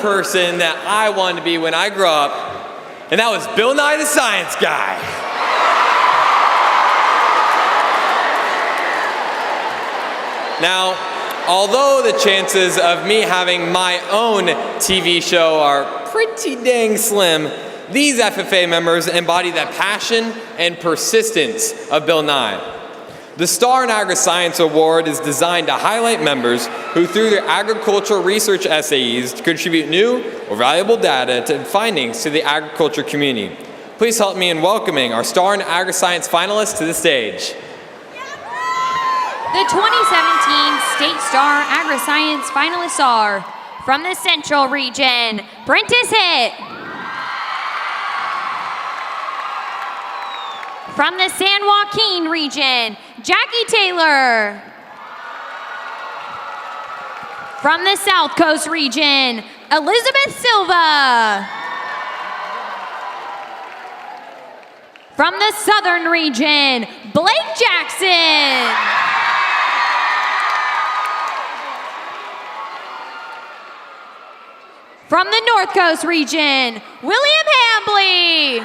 person that I wanted to be when I grew up, and that was Bill Nye the Science Guy. Now, although the chances of me having my own TV show are pretty dang slim, these FFA members embody the passion and persistence of Bill Nye. The Star in Agri-Science Award is designed to highlight members who, through their agricultural research essays, contribute new or valuable data and findings to the agriculture community. Please help me in welcoming our Star in Agri-Science finalists to the stage. The 2017 State Star Agri-Science finalists are, from the Central Region, Prentice Hitt. From the San Joaquin Region, Jackie Taylor. From the South Coast Region, Elizabeth Silva. From the Southern Region, Blake Jackson. From the North Coast Region, William Hambley.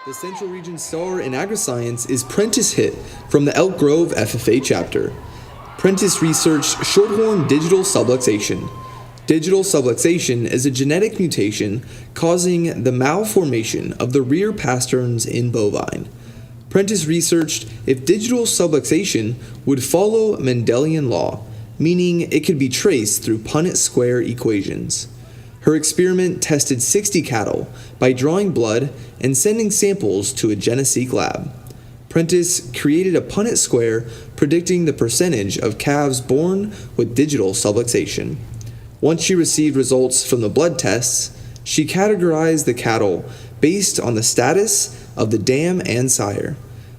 The Central Region Star in Agri-Science is Prentice Hitt from the Elk Grove FFA chapter. Prentice researched shorthorn digital subluxation. Digital subluxation is a genetic mutation causing the malformation of the rear pasterns in bovine. Prentice researched if digital subluxation would follow Mendelian law, meaning it could be traced through Punnett square equations. Her experiment tested 60 cattle by drawing blood and sending samples to a GeneSeq lab. Prentice created a Punnett square predicting the percentage of calves born with digital subluxation. Once she received results from the blood tests, she categorized the cattle based on the status of the dam and sire.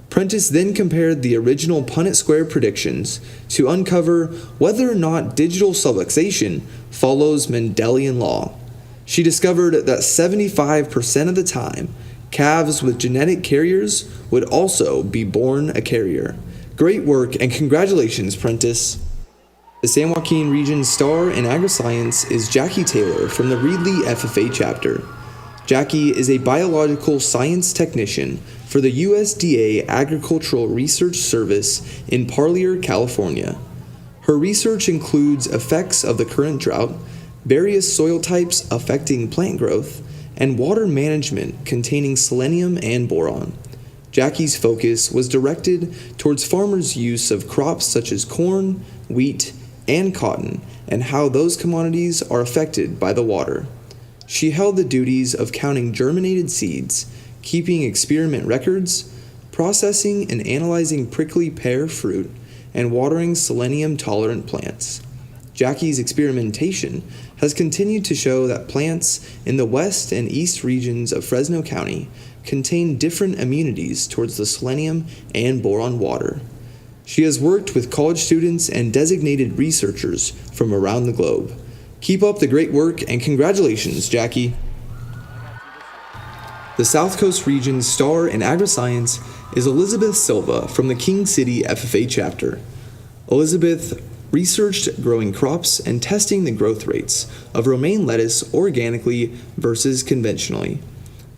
Prentice then compared the original Punnett square predictions to uncover whether or not digital subluxation follows Mendelian law. She discovered that 75% of the time, calves with genetic carriers would also be born a carrier. Great work and congratulations, Prentice. The San Joaquin Region Star in Agri-Science is Jackie Taylor from the Reedley FFA chapter. Jackie is a biological science technician for the USDA Agricultural Research Service in Parlier, California. Her research includes effects of the current drought, various soil types affecting plant growth, and water management containing selenium and boron. Jackie's focus was directed towards farmers' use of crops such as corn, wheat, and cotton, and how those commodities are affected by the water. She held the duties of counting germinated seeds, keeping experiment records, processing and analyzing prickly pear fruit, and watering selenium-tolerant plants. Jackie's experimentation has continued to show that plants in the west and east regions of Fresno County contain different immunities towards the selenium and boron water. She has worked with college students and designated researchers from around the globe. Keep up the great work and congratulations, Jackie. The South Coast Region's Star in Agri-Science is Elizabeth Silva from the King City FFA chapter. Elizabeth researched growing crops and testing the growth rates of romaine lettuce organically versus conventionally.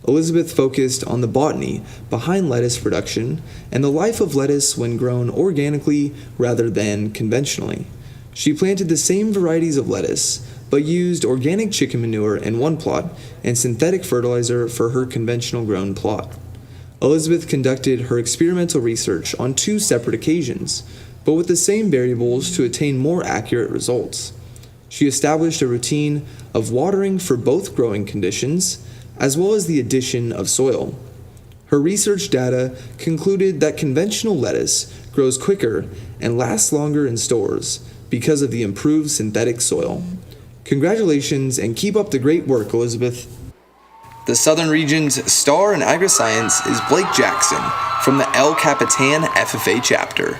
Elizabeth focused on the botany behind lettuce production and the life of lettuce when grown organically rather than conventionally. She planted the same varieties of lettuce, but used organic chicken manure in one plot and synthetic fertilizer for her conventional grown plot. Elizabeth conducted her experimental research on 2 separate occasions, but with the same variables to attain more accurate results. She established a routine of watering for both growing conditions, as well as the addition of soil. Her research data concluded that conventional lettuce grows quicker and lasts longer in stores because of the improved synthetic soil. Congratulations and keep up the great work, Elizabeth. The Southern Region's Star in Agri-Science is Blake Jackson from the El Capitan FFA chapter.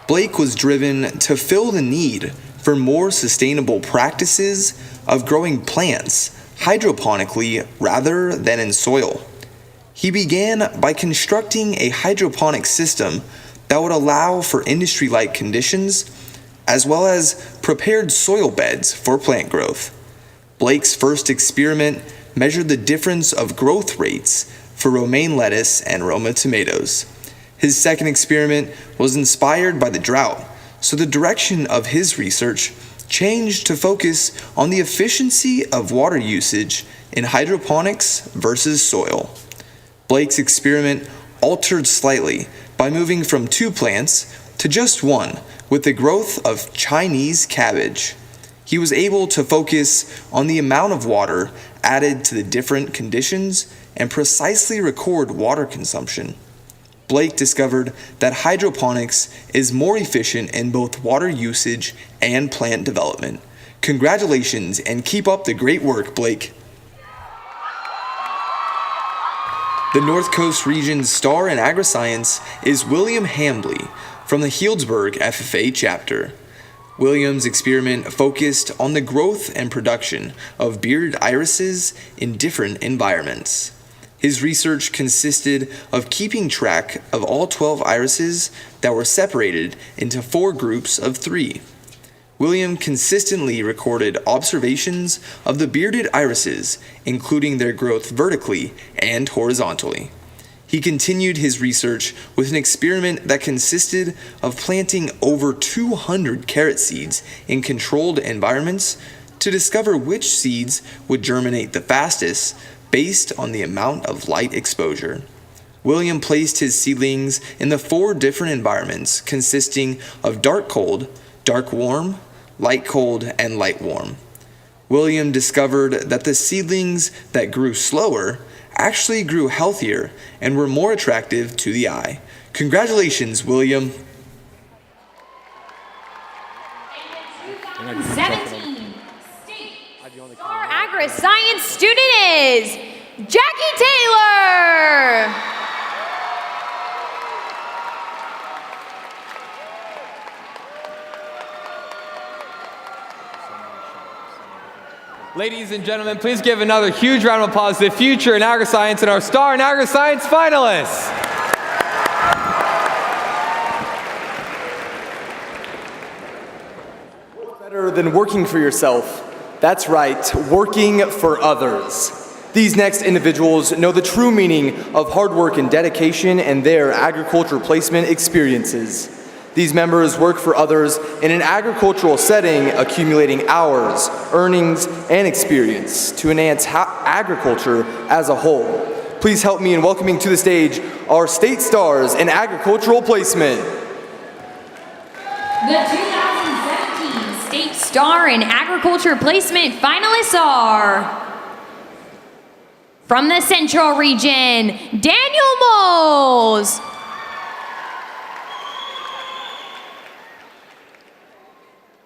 Blake was driven to fill the need for more sustainable practices of growing plants hydroponically rather than in soil. He began by constructing a hydroponic system that would allow for industry-like conditions, as well as prepared soil beds for plant growth. Blake's first experiment measured the difference of growth rates for romaine lettuce and Roma tomatoes. His second experiment was inspired by the drought, so the direction of his research changed to focus on the efficiency of water usage in hydroponics versus soil. Blake's experiment altered slightly by moving from 2 plants to just 1 with the growth of Chinese cabbage. He was able to focus on the amount of water added to the different conditions and precisely record water consumption. Blake discovered that hydroponics is more efficient in both water usage and plant development. Congratulations and keep up the great work, Blake. The North Coast Region's star in agriscience is William Hambley from the Healdsburg FFA chapter. William's experiment focused on the growth and production of bearded irises in different environments. His research consisted of keeping track of all 12 irises that were separated into 4 groups of 3. William consistently recorded observations of the bearded irises, including their growth vertically and horizontally. He continued his research with an experiment that consisted of planting over 200 carrot seeds in controlled environments to discover which seeds would germinate the fastest based on the amount of light exposure. William placed his seedlings in the 4 different environments consisting of dark cold, dark warm, light cold, and light warm. William discovered that the seedlings that grew slower actually grew healthier and were more attractive to the eye. Congratulations, William. 17 State Star Agri-Science student is Jackie Taylor. Ladies and gentlemen, please give another huge round of applause to the future in agriscience and our star in agriscience finalists. Better than working for yourself. That's right, working for others. These next individuals know the true meaning of hard work and dedication and their agriculture placement experiences. These members work for others in an agricultural setting, accumulating hours, earnings, and experience to enhance agriculture as a whole. Please help me in welcoming to the stage our state stars in agricultural placement. The 2017 State Star in Agriculture Placement finalists are from the Central Region, Daniel Moles.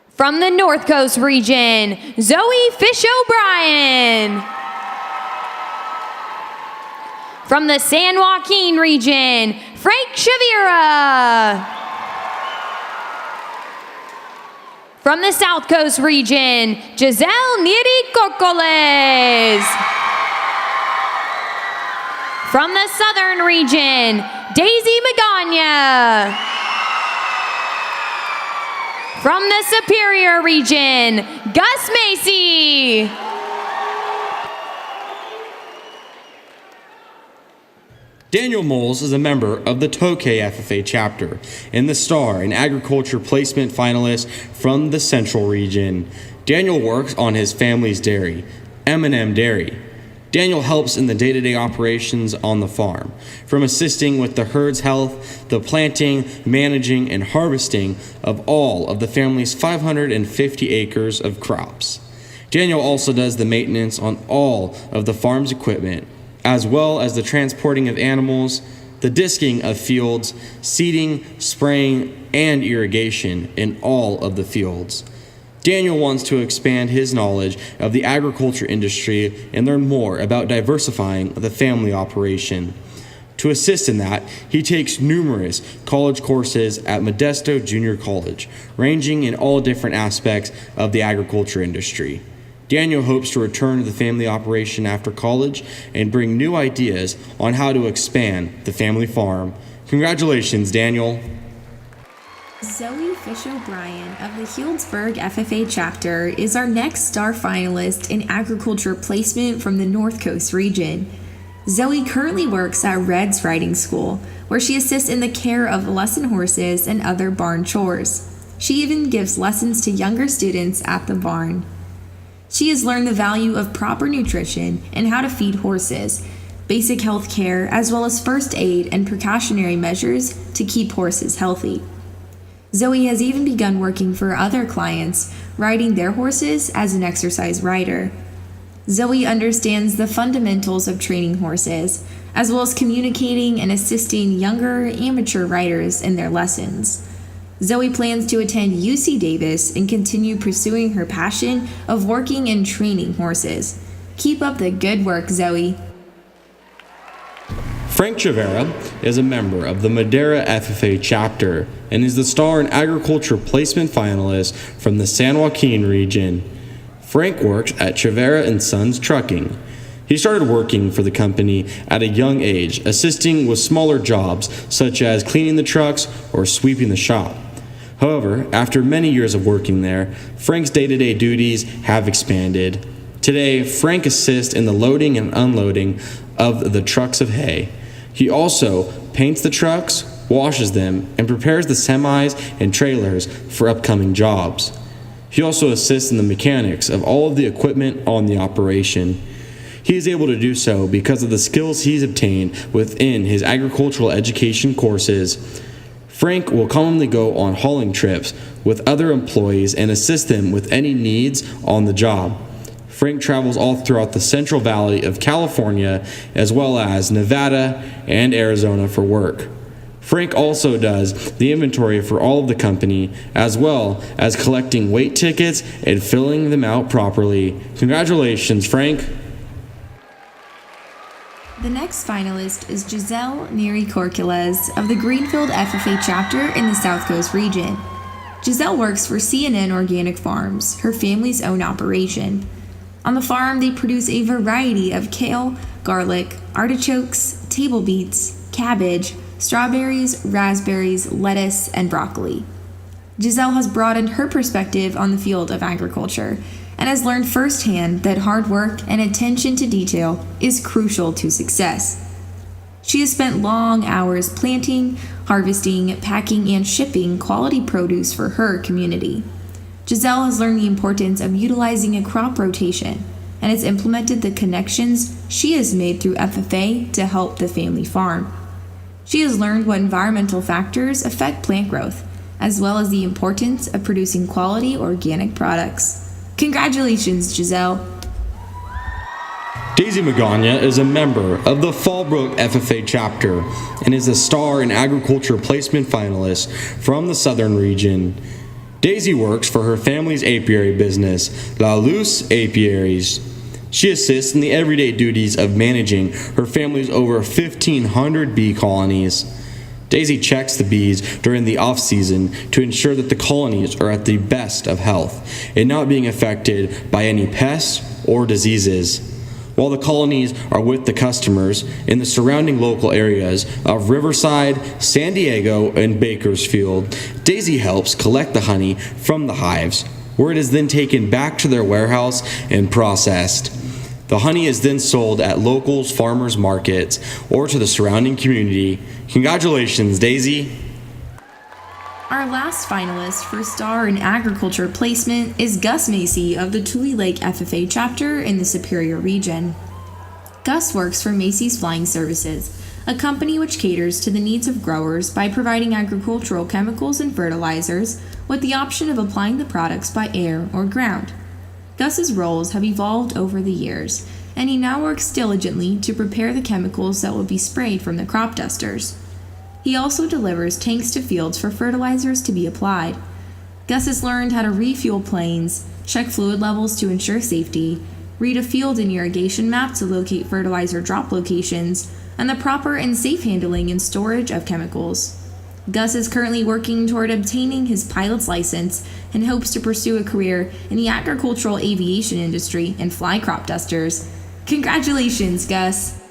From the North Coast region, Zoe Fish O'Brien. From the San Joaquin region, Frank Shavira. From the South Coast region, Giselle Neri Cocoles. From the Southern region, Daisy Magana. From the Superior region, Gus Macy. Daniel Moles is a member of the Tokay FFA chapter and the star in agriculture placement finalist from the Central region. Daniel works on his family's dairy, M&M Dairy. Daniel helps in the day-to-day operations on the farm, from assisting with the herd's health, the planting, managing, and harvesting of all of the family's 550 acres of crops. Daniel also does the maintenance on all of the farm's equipment, as well as the transporting of animals, the disking of fields, seeding, spraying, and irrigation in all of the fields. Daniel wants to expand his knowledge of the agriculture industry and learn more about diversifying the family operation. To assist in that, he takes numerous college courses at Modesto Junior College, ranging in all different aspects of the agriculture industry. Daniel hopes to return to the family operation after college and bring new ideas on how to expand the family farm. Congratulations, Daniel. Zoe Fish O'Brien of the Healdsburg FFA chapter is our next star finalist in agriculture placement from the North Coast region. Zoe currently works at Red's Riding School, where she assists in the care of lesson horses and other barn chores. She even gives lessons to younger students at the barn. She has learned the value of proper nutrition and how to feed horses, basic health care, as well as first aid and precautionary measures to keep horses healthy. Zoe has even begun working for other clients, riding their horses as an exercise rider. Zoe understands the fundamentals of training horses, as well as communicating and assisting younger amateur riders in their lessons. Zoe plans to attend UC Davis and continue pursuing her passion of working and training horses. Keep up the good work, Zoe. Frank Chivera is a member of the Madera FFA chapter and is the star and agriculture placement finalist from the San Joaquin region. Frank works at Chivera & Sons Trucking. He started working for the company at a young age, assisting with smaller jobs such as cleaning the trucks or sweeping the shop. However, after many years of working there, Frank's day-to-day duties have expanded. Today, Frank assists in the loading and unloading of the trucks of hay. He also paints the trucks, washes them, and prepares the semis and trailers for upcoming jobs. He also assists in the mechanics of all of the equipment on the operation. He is able to do so because of the skills he's obtained within his agricultural education courses. Frank will commonly go on hauling trips with other employees and assist them with any needs on the job. Frank travels all throughout the Central Valley of California, as well as Nevada and Arizona for work. Frank also does the inventory for all of the company, as well as collecting weight tickets and filling them out properly. Congratulations, Frank. The next finalist is Giselle Neri Corcules of the Greenfield FFA chapter in the South Coast region. Giselle works for CNN Organic Farms, her family's own operation. On the farm, they produce a variety of kale, garlic, artichokes, table beets, cabbage, strawberries, raspberries, lettuce, and broccoli. Giselle has broadened her perspective on the field of agriculture and has learned firsthand that hard work and attention to detail is crucial to success. She has spent long hours planting, harvesting, packing, and shipping quality produce for her community. Giselle has learned the importance of utilizing a crop rotation and has implemented the connections she has made through FFA to help the family farm. She has learned what environmental factors affect plant growth, as well as the importance of producing quality organic products. Congratulations, Giselle. Daisy Magana is a member of the Fallbrook FFA chapter and is a star and agriculture placement finalist from the southern region. Daisy works for her family's apiary business, La Luz Apiaries. She assists in the everyday duties of managing her family's over 1,500 bee colonies. Daisy checks the bees during the off-season to ensure that the colonies are at the best of health and not being affected by any pests or diseases. While the colonies are with the customers in the surrounding local areas of Riverside, San Diego, and Bakersfield, Daisy helps collect the honey from the hives, where it is then taken back to their warehouse and processed. The honey is then sold at locals' farmers markets or to the surrounding community. Congratulations, Daisy. Our last finalist for Star in Agriculture Placement is Gus Macy of the Tule Lake FFA chapter in the Superior region. Gus works for Macy's Flying Services, a company which caters to the needs of growers by providing agricultural chemicals and fertilizers with the option of applying the products by air or ground. Gus's roles have evolved over the years, and he now works diligently to prepare the chemicals that will be sprayed from the crop dusters. He also delivers tanks to fields for fertilizers to be applied. Gus has learned how to refuel planes, check fluid levels to ensure safety, read a field and irrigation map to locate fertilizer drop locations, and the proper and safe handling and storage of chemicals. Gus is currently working toward obtaining his pilot's license and hopes to pursue a career in the agricultural aviation industry and fly crop dusters. Congratulations, Gus!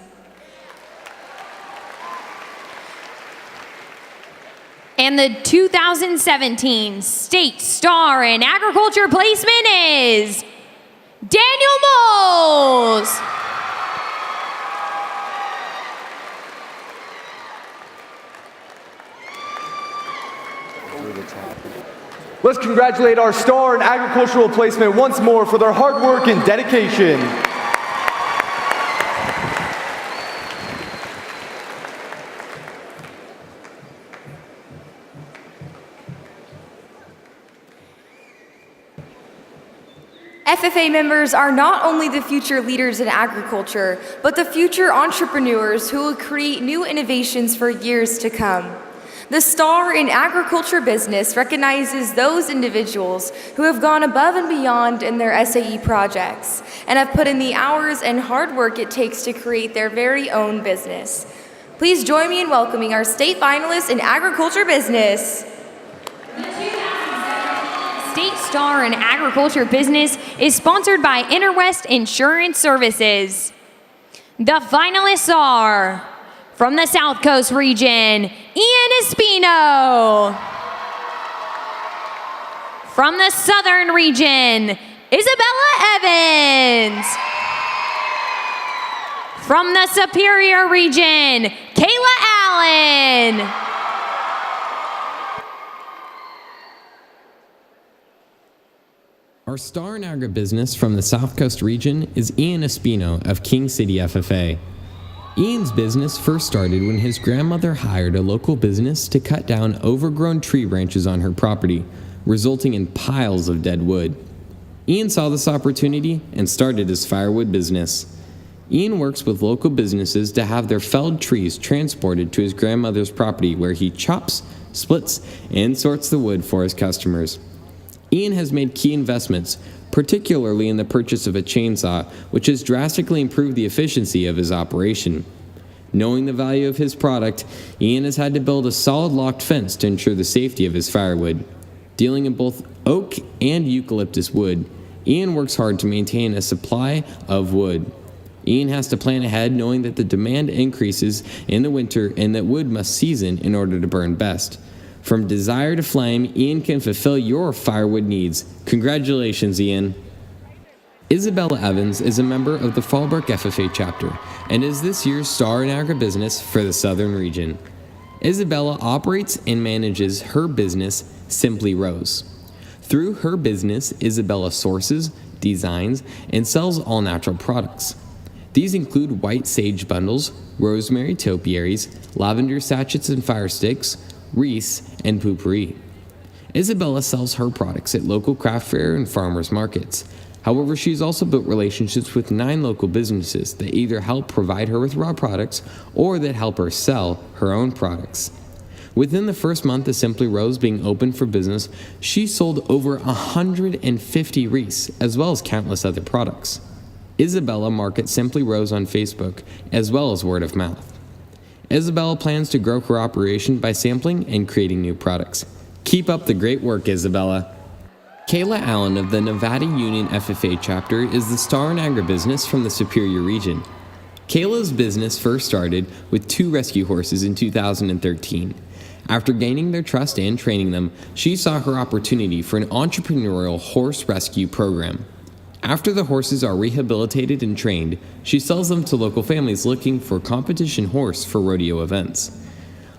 And the 2017 State Star in Agriculture Placement is Daniel Moles. Let's congratulate our star in agricultural placement once more for their hard work and dedication. FFA members are not only the future leaders in agriculture, but the future entrepreneurs who will create new innovations for years to come. The Star in Agriculture Business recognizes those individuals who have gone above and beyond in their SAE projects and have put in the hours and hard work it takes to create their very own business. Please join me in welcoming our state finalists in Agriculture Business. State Star in Agriculture Business is sponsored by Interwest Insurance Services. The finalists are, from the South Coast region, Ian Espino. From the Southern region, Isabella Evans. From the Superior region, Kayla Allen. Our star in agribusiness from the South Coast region is Ian Espino of King City FFA. Ian's business first started when his grandmother hired a local business to cut down overgrown tree branches on her property, resulting in piles of dead wood. Ian saw this opportunity and started his firewood business. Ian works with local businesses to have their felled trees transported to his grandmother's property where he chops, splits, and sorts the wood for his customers. Ian has made key investments, particularly in the purchase of a chainsaw, which has drastically improved the efficiency of his operation. Knowing the value of his product, Ian has had to build a solid locked fence to ensure the safety of his firewood. Dealing in both oak and eucalyptus wood, Ian works hard to maintain a supply of wood. Ian has to plan ahead, knowing that the demand increases in the winter and that wood must season in order to burn best. From desire to flame, Ian can fulfill your firewood needs. Congratulations, Ian. Isabella Evans is a member of the Fallbrook FFA chapter and is this year's star in agribusiness for the Southern region. Isabella operates and manages her business, Simply Rose. Through her business, Isabella sources, designs, and sells all-natural products. These include white sage bundles, rosemary topiaries, lavender sachets and fire sticks, wreaths, and potpourri. Isabella sells her products at local craft fair and farmers markets. However, she's also built relationships with 9 local businesses that either help provide her with raw products or that help her sell her own products. Within the first month of Simply Rose being open for business, she sold over 150 wreaths as well as countless other products. Isabella markets Simply Rose on Facebook as well as word of mouth. Isabella plans to grow her operation by sampling and creating new products. Keep up the great work, Isabella. Kayla Allen of the Nevada Union FFA chapter is the star in agribusiness from the Superior region. Kayla's business first started with 2 rescue horses in 2013. After gaining their trust and training them, she saw her opportunity for an entrepreneurial horse rescue program. After the horses are rehabilitated and trained, she sells them to local families looking for competition horse for rodeo events.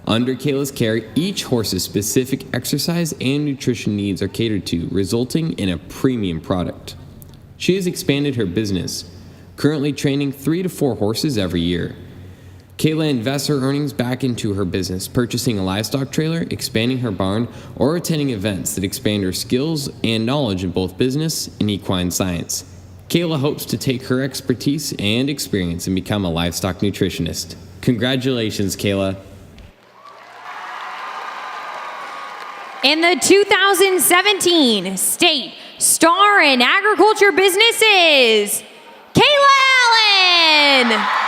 Under Kayla's care, each horse's specific exercise and nutrition needs are catered to, resulting in a premium product. She has expanded her business, currently training 3 to 4 horses every year. Kayla invests her earnings back into her business, purchasing a livestock trailer, expanding her barn, or attending events that expand her skills and knowledge in both business and equine science. Kayla hopes to take her expertise and experience and become a livestock nutritionist. Congratulations, Kayla. And the 2017 State Star in Agriculture Business is Kayla Allen.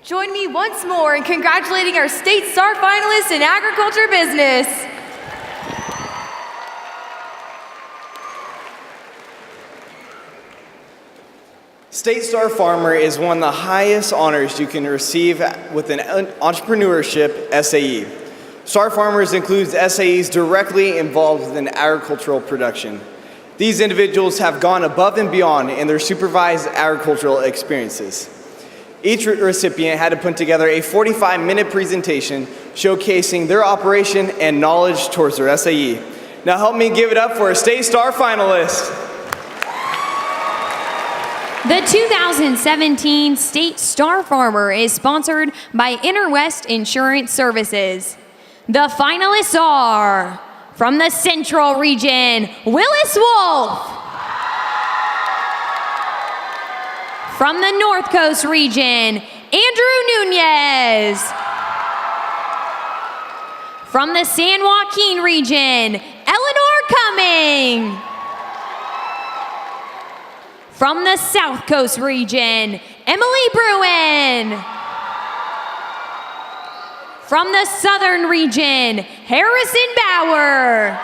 Join me once more in congratulating our State Star finalists in Agriculture Business. State Star Farmer is one of the highest honors you can receive with an entrepreneurship SAE. Star Farmers includes SAEs directly involved in agricultural production. These individuals have gone above and beyond in their supervised agricultural experiences. Each recipient had to put together a 45-minute presentation showcasing their operation and knowledge towards their SAE. Now help me give it up for a State Star finalist. The 2017 State Star Farmer is sponsored by Interwest Insurance Services. The finalists are, from the Central Region, Willis Wolf. From the North Coast Region, Andrew Nunez. From the San Joaquin Region, Eleanor Cumming. From the South Coast Region, Emily Bruin. From the Southern Region, Harrison Bauer.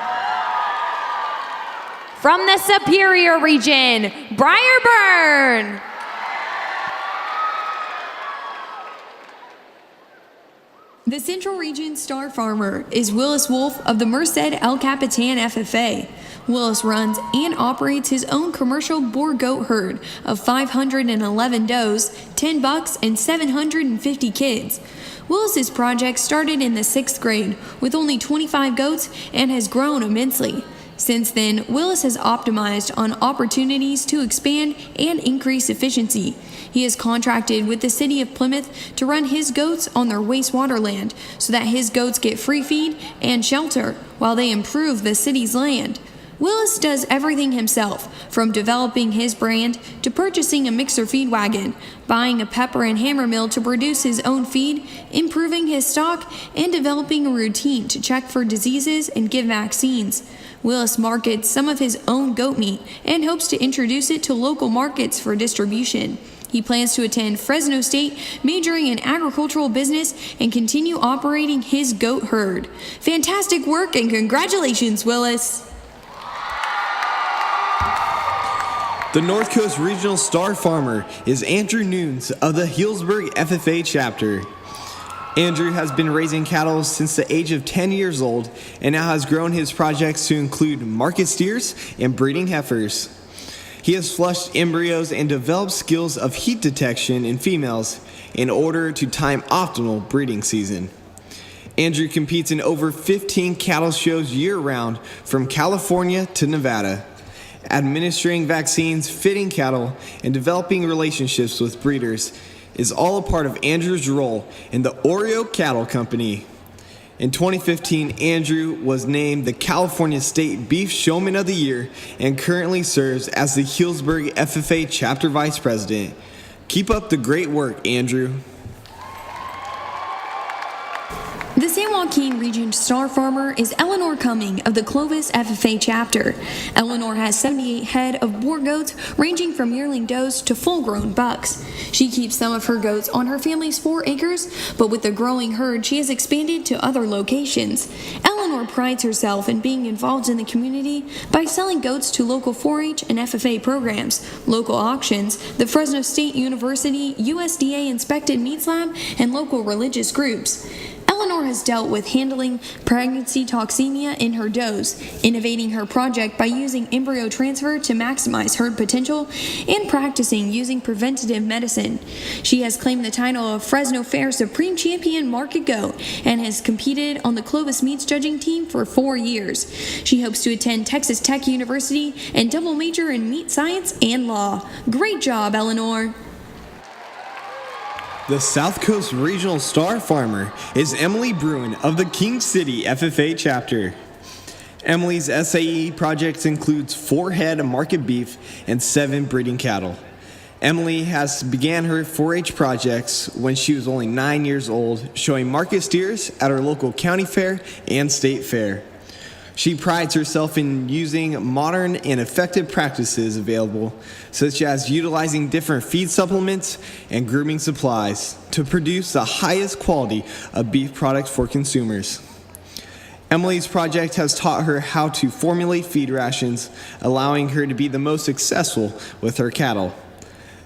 From the Superior Region, Briar Byrne. The Central Region Star Farmer is Willis Wolf of the Merced El Capitan FFA. Willis runs and operates his own commercial boar-goat herd of 511 does, 10 bucks, and 750 kids. Willis's project started in the 6th grade with only 25 goats and has grown immensely. Since then, Willis has optimized on opportunities to expand and increase efficiency. He has contracted with the city of Plymouth to run his goats on their wastewater land so that his goats get free feed and shelter while they improve the city's land. Willis does everything himself, from developing his brand to purchasing a mixer feed wagon, buying a pepper and hammer mill to produce his own feed, improving his stock, and developing a routine to check for diseases and give vaccines. Willis markets some of his own goat meat and hopes to introduce it to local markets for distribution. He plans to attend Fresno State, majoring in agricultural business, and continue operating his goat herd. Fantastic work and congratulations, Willis! The North Coast Regional Star Farmer is Andrew Nunes of the Healdsburg FFA chapter. Andrew has been raising cattle since the age of 10 years old and now has grown his projects to include market steers and breeding heifers. He has flushed embryos and developed skills of heat detection in females in order to time optimal breeding season. Andrew competes in over 15 cattle shows year-round from California to Nevada. Administering vaccines, fitting cattle, and developing relationships with breeders is all a part of Andrew's role in the Oreo Cattle Company. In 2015, Andrew was named the California State Beef Showman of the Year and currently serves as the Healdsburg FFA Chapter Vice President. Keep up the great work, Andrew. The San Joaquin Region Star Farmer is Eleanor Cumming of the Clovis FFA chapter. Eleanor has 78 head of boar goats ranging from yearling does to full-grown bucks. She keeps some of her goats on her family's 4 acres, but with the growing herd, she has expanded to other locations. Eleanor prides herself in being involved in the community by selling goats to local 4-H and FFA programs, local auctions, the Fresno State University USDA inspected meats lab, and local religious groups. Eleanor has dealt with handling pregnancy toxemia in her does, innovating her project by using embryo transfer to maximize herd potential, and practicing using preventative medicine. She has claimed the title of Fresno Fair Supreme Champion Market Goat and has competed on the Clovis Meats judging team for 4 years. She hopes to attend Texas Tech University and double major in meat science and law. Great job, Eleanor! The South Coast Regional Star Farmer is Emily Bruin of the King City FFA chapter. Emily's SAE projects includes 4 head of market beef and 7 breeding cattle. Emily has began her 4-H projects when she was only 9 years old, showing market steers at her local county fair and state fair. She prides herself in using modern and effective practices available, such as utilizing different feed supplements and grooming supplies to produce the highest quality of beef products for consumers. Emily's project has taught her how to formulate feed rations, allowing her to be the most successful with her cattle.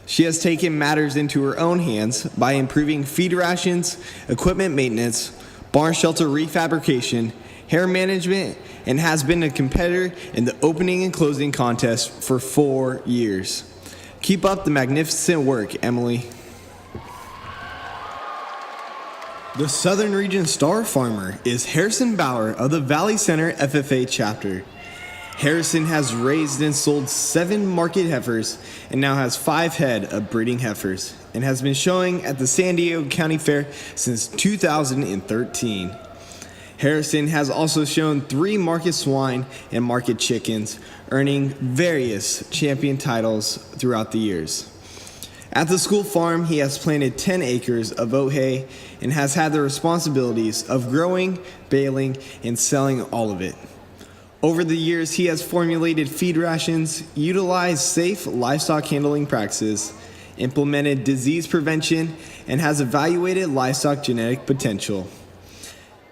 She has taken matters into her own hands by improving feed rations, equipment maintenance, barn shelter refabrication, hair management, and has been a competitor in the opening and closing contest for 4 years. Keep up the magnificent work, Emily. The Southern Region Star Farmer is Harrison Bauer of the Valley Center FFA chapter. Harrison has raised and sold 7 market heifers and now has 5 head of breeding heifers and has been showing at the San Diego County Fair since 2013. Harrison has also shown 3 market swine and market chickens, earning various champion titles throughout the years. At the school farm, he has planted 10 acres of oat hay and has had the responsibilities of growing, baling, and selling all of it. Over the years, he has formulated feed rations, utilized safe livestock handling practices, implemented disease prevention, and has evaluated livestock genetic potential.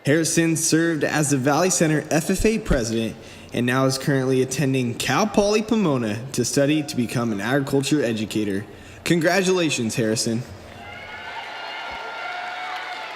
Harrison served as the Valley Center FFA president and now is currently attending Cal Poly Pomona to study to become an agriculture educator. Congratulations, Harrison.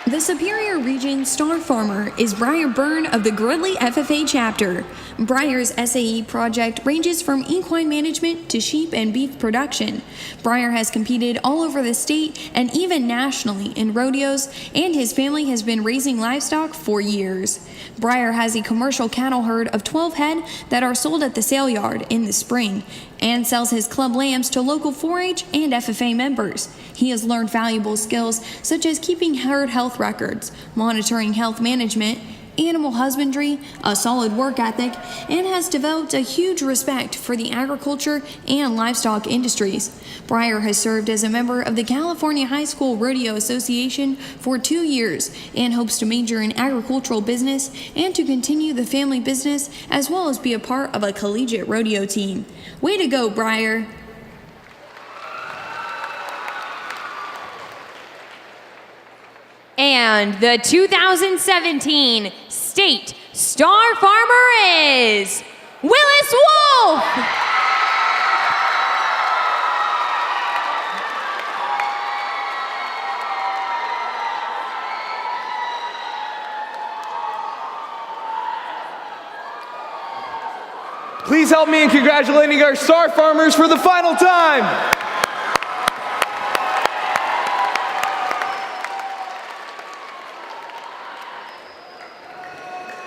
The Superior Region Star Farmer is Briar Byrne of the Gridley FFA chapter. Briar's SAE project ranges from equine management to sheep and beef production. Briar has competed all over the state and even nationally in rodeos, and his family has been raising livestock for years. Briar has a commercial cattle herd of 12 head that are sold at the sale yard in the spring, and sells his club lambs to local 4-H and FFA members. He has learned valuable skills such as keeping herd health records, monitoring health management, animal husbandry, a solid work ethic, and has developed a huge respect for the agriculture and livestock industries. Briar has served as a member of the California High School Rodeo Association for 2 years and hopes to major in agricultural business and to continue the family business as well as be a part of a collegiate rodeo team. Way to go, Briar! And the 2017 State Star Farmer is Willis Wolf! Please help me in congratulating our star farmers for the final time.